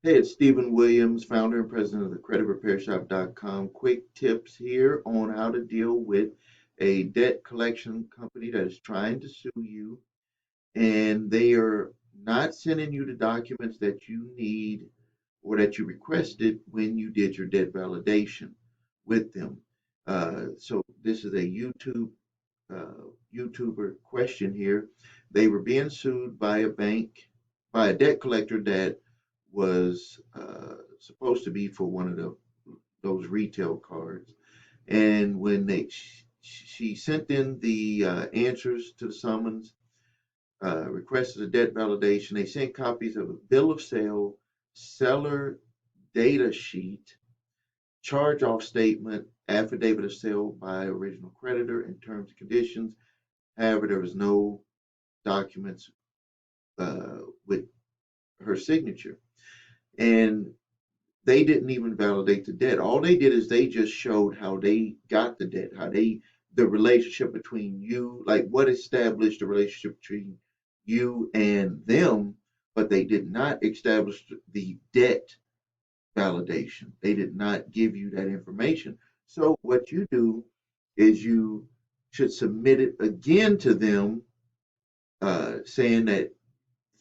Hey, it's Stephen Williams, founder and president of the creditrepairshop.com. Quick tips here on how to deal with a debt collection company that is trying to sue you, and they are not sending you the documents that you need or that you requested when you did your debt validation with them. So this is a YouTuber question here. They were being sued by a bank, by a debt collector that was supposed to be for one of those retail cards. And when she sent in the answers to the summons, requested a debt validation, they sent copies of a bill of sale, seller data sheet, charge-off statement, affidavit of sale by original creditor, and terms and conditions. However, there was no documents with her signature. And they didn't even validate the debt. All they did is they just showed how they got the debt, the relationship between you, like what established the relationship between you and them, but they did not establish the debt validation. They did not give you that information. So what you do is you should submit it again to them, saying that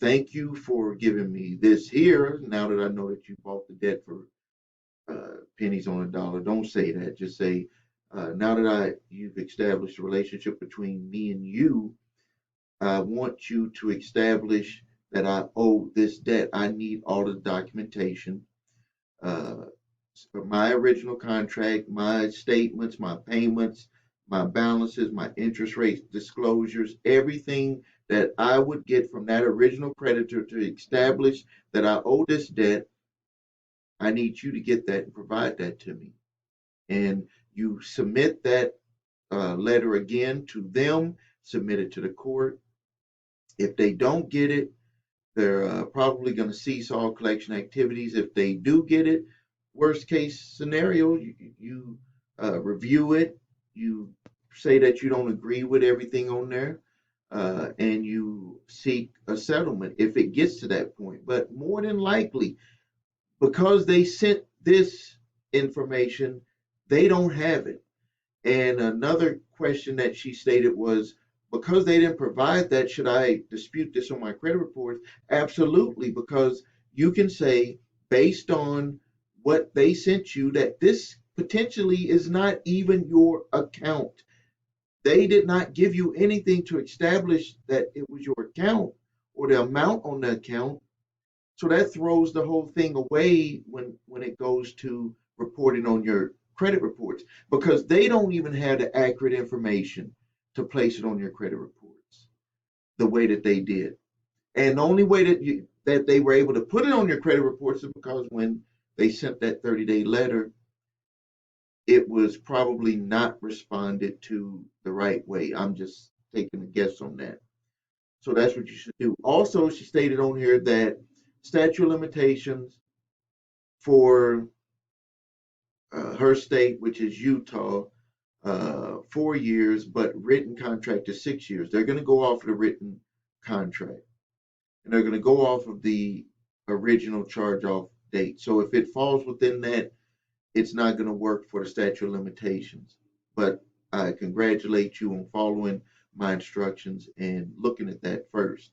thank you for giving me this here. Now that I know that you bought the debt for pennies on a dollar, don't say that. Just say, now that you've established a relationship between me and you, I want you to establish that I owe this debt. I need all the documentation, uh, my original contract, my statements, my payments, my balances, my interest rates, disclosures, everything that I would get from that original creditor to establish that I owe this debt. I need you to get that and provide that to me. And you submit that letter again to them, submit it to the court. If they don't get it, they're probably going to cease all collection activities. If they do get it, worst case scenario, you review it, you say that you don't agree with everything on there, and you seek a settlement if it gets to that point. But more than likely, because they sent this information, they don't have it. And another question that she stated was, because they didn't provide that, should I dispute this on my credit reports? Absolutely, because you can say, based on what they sent you, that this potentially is not even your account. They did not give you anything to establish that it was your account or the amount on the account. So that throws the whole thing away when it goes to reporting on your credit reports, because they don't even have the accurate information to place it on your credit reports the way that they did. And the only way that they were able to put it on your credit reports is because when they sent that 30-day letter, it was probably not responded to the right way. I'm just taking a guess on that. So that's what you should do. Also, she stated on here that statute of limitations for her state, which is Utah, 4 years, but written contract is 6 years. They're going to go off of the written contract, and they're going to go off of the original charge off date. So if it falls within that, it's not going to work for the statute of limitations. But I congratulate you on following my instructions and looking at that first.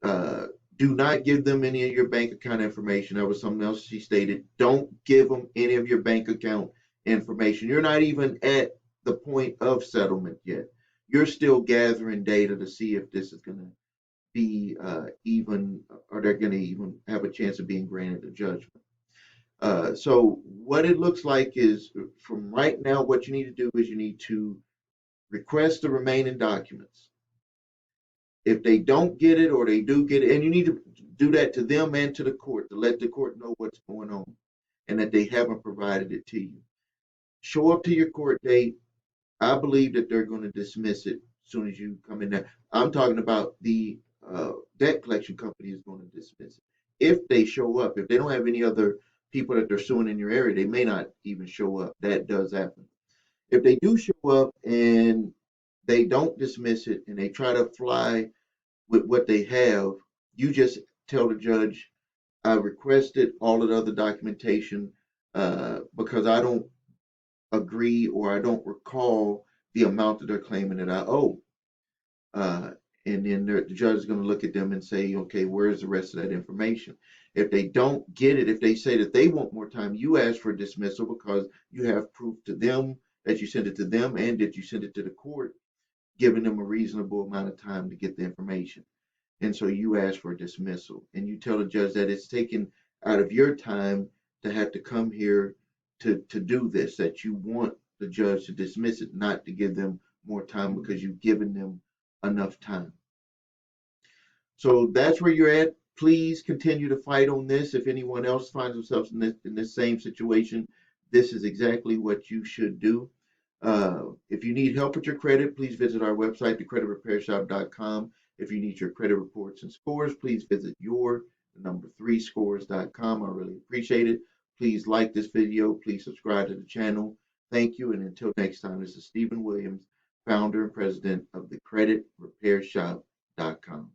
Uh, do not give them any of your bank account information. That was something else she stated. Don't give them any of your bank account information. You're not even at the point of settlement yet. You're still gathering data to see if this is going to be even, or they're going to even have a chance of being granted a judgment. So what it looks like is, from right now, what you need to do is you need to request the remaining documents. If they don't get it or they do get it, and you need to do that to them and to the court to let the court know what's going on and that they haven't provided it to you. Show up to your court date. I believe that they're going to dismiss it as soon as you come in there. I'm talking about the debt collection company is going to dismiss it. If they show up, if they don't have any other people that they're suing in your area, they may not even show up. That does happen. If they do show up and they don't dismiss it and they try to fly with what they have, you just tell the judge, I requested all of the other documentation because I don't agree or I don't recall the amount that they're claiming that I owe. Uh, and then the judge is going to look at them and say, okay, where's the rest of that information? If they don't get it, if they say that they want more time, you ask for dismissal because you have proof to them that you sent it to them and that you sent it to the court, giving them a reasonable amount of time to get the information. And so you ask for dismissal and you tell the judge that it's taken out of your time to have to come here to do this, that you want the judge to dismiss it, not to give them more time because you've given them enough time. So that's where you're at. Please continue to fight on this. If anyone else finds themselves in this same situation, this is exactly what you should do. If you need help with your credit, please visit our website, thecreditrepairshop.com. If you need your credit reports and scores, please visit your3scores.com. I really appreciate it. Please like this video. Please subscribe to the channel. Thank you. And until next time, this is Stephen Williams, founder and president of thecreditrepairshop.com.